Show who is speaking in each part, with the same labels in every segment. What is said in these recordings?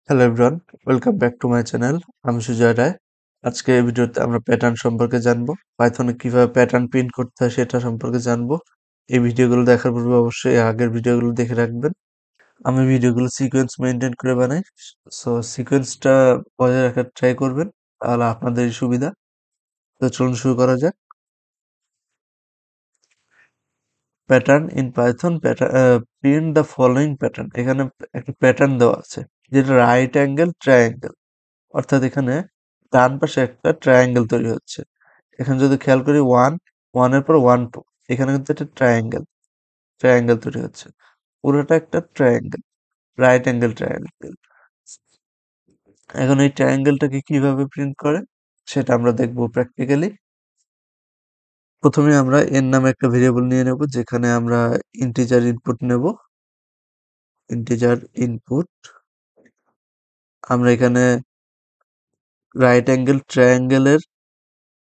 Speaker 1: Hello everyone, welcome back to my channel. আমি সুজয় রায়। আজকে এই ভিডিওতে আমরা প্যাটার্ন সম্পর্কে জানবো। পাইথনে কিভাবে প্যাটার্ন প্রিন্ট করতে হয় সেটা সম্পর্কে জানবো। এই ভিডিওগুলো দেখার পূর্বে অবশ্যই আগের ভিডিওগুলো দেখে রাখবেন। আমি ভিডিওগুলো সিকোয়েন্স মেনটেন করে বানাই, সো সিকোয়েন্সটা বজায় রাখার ট্রাই করবেন, তাহলে আপনাদেরই সুবিধা। তো চলুন শুরু করা যাক। Pattern in Python print the following pattern. এখানে একটা প্যাটার্ন দেওয়া আছে, যেটা রাইট অ্যাঙ্গেল ট্রায়াঙ্গেল, অর্থাৎ এখানে ডান পাশে একটা ট্রায়াঙ্গেল তৈরি হচ্ছে। এখানে যদি খেয়াল করি ওয়ানের পর 1 2, এখানে কিন্তু একটা ট্রায়াঙ্গেল তৈরি হচ্ছে। পুরোটা একটা ট্রায়াঙ্গেল, রাইট অ্যাঙ্গেল ট্রায়াঙ্গেল। এখন এই ট্রায়াঙ্গেলটাকে কিভাবে প্রিন্ট করে সেটা আমরা দেখবো প্র্যাকটিক্যালি। প্রথমে আমরা এন নামে একটা ভেরিয়েবল নিয়ে নেব, যেখানে আমরা ইন্টিজার ইনপুট নেব। ইন্টিজার ইনপুট আমরা এখানে রাইট অ্যাঙ্গেল ট্রায়াঙ্গেলের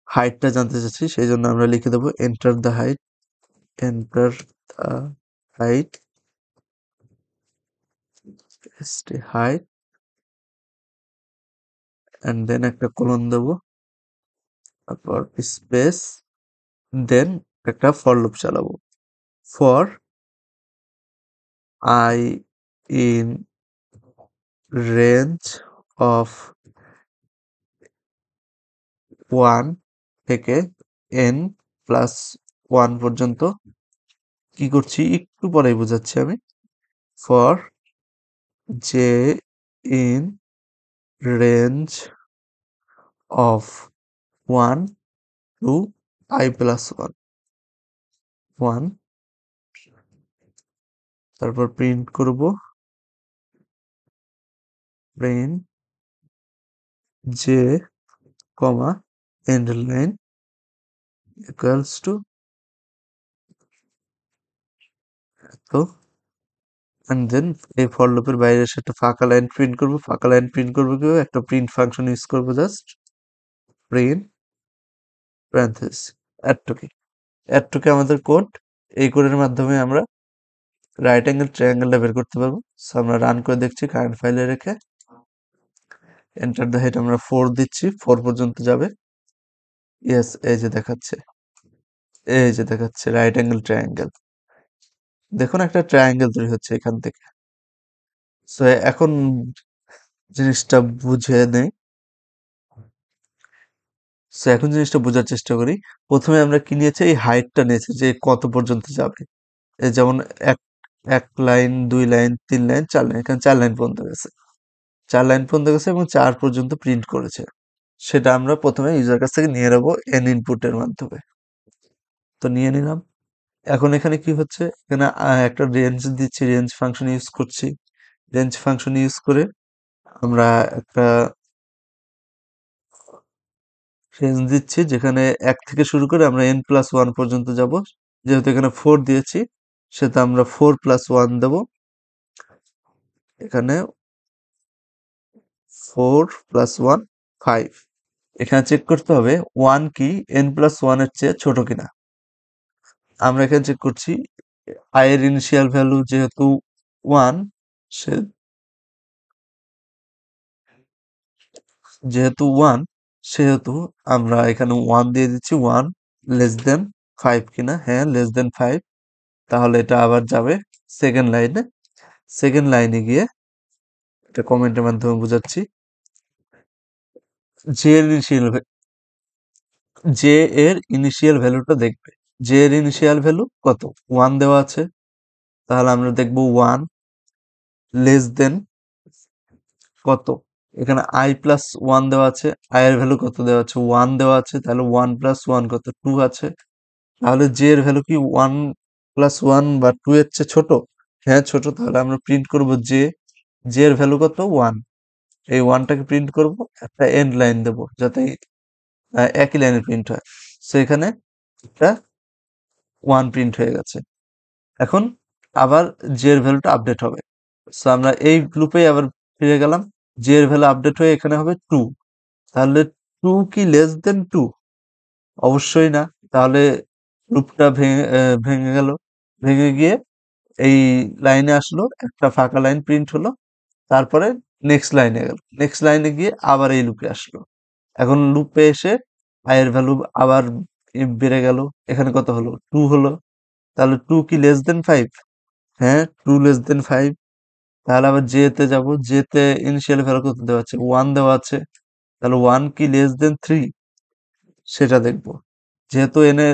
Speaker 1: হাইটটা জানতে চাচ্ছি, সেই জন্য আমরা লিখে দেবো enter the height. enter the height, height, and then একটা কোলন দেবো, তারপর স্পেস, দেন একটা ফর লুপ চালাবো। For I in range of 1 থেকে n প্লাস 1 পর্যন্ত। কি করছি একটু পরেই বোঝাচ্ছি আমি। For j in range of 1 to I plus 1, তারপর প্রিন্ট করব print j, end line equals to তো, and then এই ফর লুপের বাইরে এসে একটা ফাঁকা লাইন প্রিন্ট করব। ফাঁকা লাইন প্রিন্ট করবো কিভাবে? একটা প্রিন্ট ফাংশন ইউজ করবো, just print parenthesis add to কি আমাদের কোড। এই কোডের মাধ্যমে আমরা রাইট অ্যাঙ্গেল ট্রায়াঙ্গেলটা বের করতে পারবো। সো আমরা রান করে দেখছি কারেন্ট ফাইলে রেখে। এন্টার দ্য হাইট আমরা 4 দিচ্ছি, 4 পর্যন্ত যাবে। ইয়েস, এই যে দেখাচ্ছে রাইট অ্যাঙ্গেল ট্রায়াঙ্গেল। দেখুন একটা ট্রায়াঙ্গেল তৈরি হচ্ছে এখান থেকে। সো এখন জিনিসটা বুঝে নেই। সো এখন জিনিসটা বোঝার চেষ্টা করি। প্রথমে আমরা কি নিয়েছি? এই হাইটটা নিয়েছি, যে কত পর্যন্ত যাবে। এই যেমন এক এক লাইন, 2 লাইন, 3 লাইন, 4 লাইন, এখানে 4 লাইন পর্যন্ত গেছে। 4 লাইন পর্যন্ত গেছে এবং 4 পর্যন্ত প্রিন্ট করেছে। সেটা আমরা প্রথমে ইউজার কাছ থেকে নিয়ে নেবো এন ইনপুটের মাধ্যমে। তো নিয়ে নিলাম। এখন এখানে কি হচ্ছে? এখানে একটা রেঞ্জ দিচ্ছি, রেঞ্জ ফাংশন ইউজ করছি। রেঞ্জ ফাংশন ইউজ করে আমরা একটা রেঞ্জ দিচ্ছি, যেখানে 1 থেকে শুরু করে আমরা n+1 পর্যন্ত যাব। যেহেতু এখানে 4 দিয়েছি, সেটা আমরা 4+1 দেব। এখানে 4+1 5। এখানে চেক করতে হবে 1 কি n+1 এর চেয়ে ছোট কিনা। আমরা এখানে চেক করছি i এর ইনিশিয়াল ভ্যালু যেহেতু 1, সে যেহেতু 1 সেহেতু আমরা এখানে 1 দিয়ে দিচ্ছি। 1 লেস দেন 5 কিনা। হ্যাঁ, লেস দেন 5। তাহলে এটা আবার যাবে সেকেন্ড লাইনে। সেকেন্ড লাইনে গিয়ে এটা কমেন্টের মাধ্যমে বোঝাচ্ছি, জে এর ইনিশিয়াল জে এর ইনিশিয়াল ভ্যালুটা দেখবে। জে এর ইনিশিয়াল ভ্যালু কত? 1 দেওয়া আছে, তাহলে আমরা দেখব 1 লেস দেন কত। এখানে i+1 দেওয়া আছে, i এর ভ্যালু কত দেওয়া আছে? 1 দেওয়া আছে, তাহলে 1+1 কত? 2 আছে। তাহলে জে এর ভ্যালু কি 1+1 বা 2 এর চেয়ে ছোট? হ্যাঁ ছোট। তাহলে আমরা প্রিন্ট করব জে এর ভ্যালু কত? 1। এই 1টাকে প্রিন্ট করব, একটা এন্ড লাইন দেব, যাতে একই লাইনে প্রিন্ট হয়। সো এখানে একটা 1 প্রিন্ট হয়ে গেছে। এখন আবার জে এর ভ্যালুটা আপডেট হবে। সো আমরা এই লুপেই আবার ফিরে গেলাম। জে এর ভ্যালু আপডেট হয়ে এখানে হবে 2। তাহলে 2 কি লেস দেন 2? অবশ্যই না। তাহলে লুপটা ভেঙে গেল। ভেঙে গিয়ে এই লাইনে আসলো, একটা ফাঁকা লাইন প্রিন্ট হলো। তারপরে নেক্সট লাইনে গেল, নেক্সট লাইনে গিয়ে আবার এই লুপে আসলো। এখন লুপে এসে i এর ভ্যালু আবার বেড়ে গেল। এখানে কত হলো? 2 হলো। তাহলে 2 কি লেস দেন 5? হ্যাঁ, 2 লেস দেন 5। তাহলে আবার j তে যাব। j তে ইনিশিয়াল ভ্যালু কত দেওয়া আছে? 1 দেওয়া আছে। তাহলে 1 কি লেস দেন 3? সেটা দেখব। যেহেতু এনে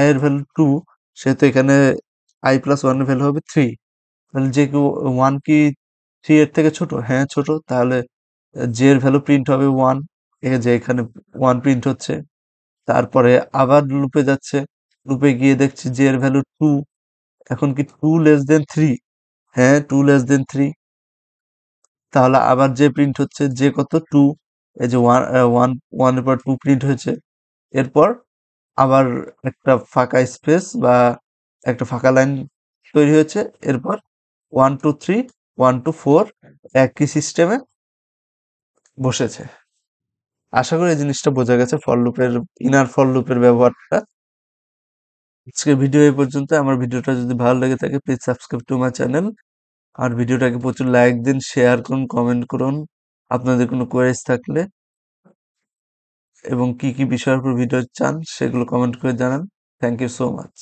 Speaker 1: i এর ভ্যালু 2, সেহেতু এখানে i প্লাস 1 এর ভ্যালু হবে 3। তাহলে যে কেউ 1 কি 3 এর থেকে ছোট? হ্যাঁ, ছোট। তাহলে j এর ভ্যালু প্রিন্ট হবে 1। এই যে এখানে 1 প্রিন্ট হচ্ছে। তারপরে আবার লুপে যাচ্ছে। লুপে গিয়ে দেখছি j এর ভ্যালু 2। এখন কি 2 লেস দেন 3? হ্যাঁ, 2 লেস দেন 3। তাহলে আবার j প্রিন্ট হচ্ছে। j কত? 2। এই যে 1 এর পর 2 প্রিন্ট হয়েছে। এরপর আবার একটা ফাঁকা স্পেস বা একটা ফাঁকা লাইন তৈরি হয়েছে। এরপর 1 2 3 1 2 4 একই সিস্টেমে বসেছে। আশা করি এই জিনিসটা বোঝা গেছে, ফর লুপের ইনার ফর লুপের ব্যবহারটা। আজকের ভিডিও এই পর্যন্ত। আমার ভিডিওটা যদি ভালো লেগে থাকে please subscribe to my channel. আর ভিডিওটাকে প্রচুর লাইক দিন, শেয়ার করুন, কমেন্ট করুন আপনাদের কোনো কোয়েরিজ থাকলে, এবং কি কি বিষয়ের উপর ভিডিও চান সেগুলো কমেন্ট করে জানান। Thank you so much.